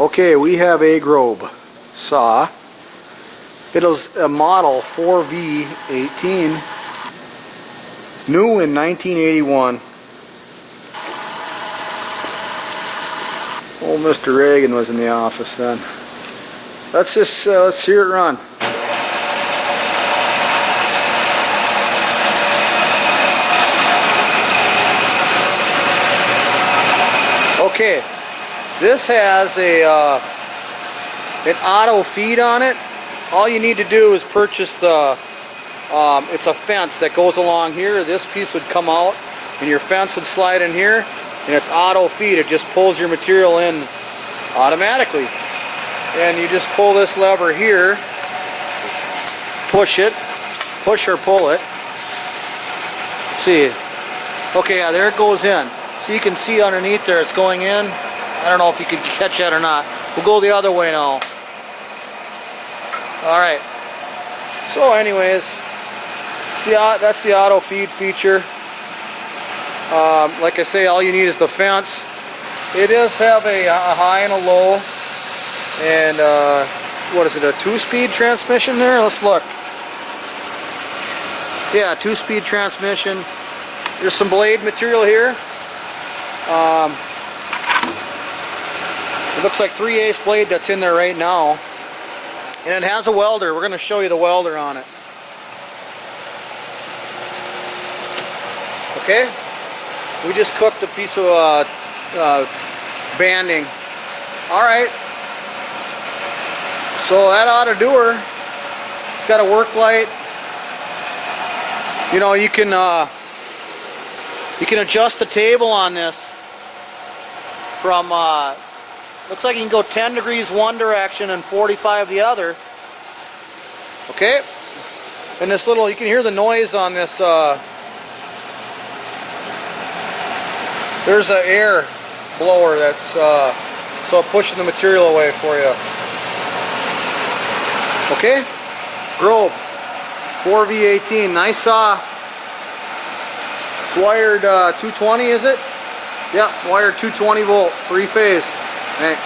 Okay, we have a Grob saw. It is a model 4V-18, new in 1981. Old Mr. Reagan was in the office then. Let's hear it run. Okay, this has an auto feed on it. All you need to do is purchase the, it's a fence that goes along here. This piece would come out and your fence would slide in here, and it's auto feed. It just pulls your material in automatically. And you just pull this lever here, push or pull it. Let's see. Okay, yeah, there it goes in. So you can see underneath there it's going in. I don't know if you can catch that or not. We'll go the other way now. Alright. So anyways, see, that's the auto feed feature. Like I say, all you need is the fence. It does have a high and a low. And what is it, a 2-speed transmission there? Let's look. Yeah, 2-speed transmission. There's some blade material here. It looks like 3/8 blade that's in there right now. And it has a welder. We're going to show you the welder on it. Okay? We just cooked a piece of banding. Alright. So that ought to do her. It's got a work light. You know, you can adjust the table on this from looks like you can go 10 degrees one direction and 45 the other. Okay? And this little, you can hear the noise on this, there's an air blower that's so pushing the material away for you. Okay? Grob 4V-18, nice saw. It's wired 220, is it? Yep, wired 220 volt, 3-phase. Thanks.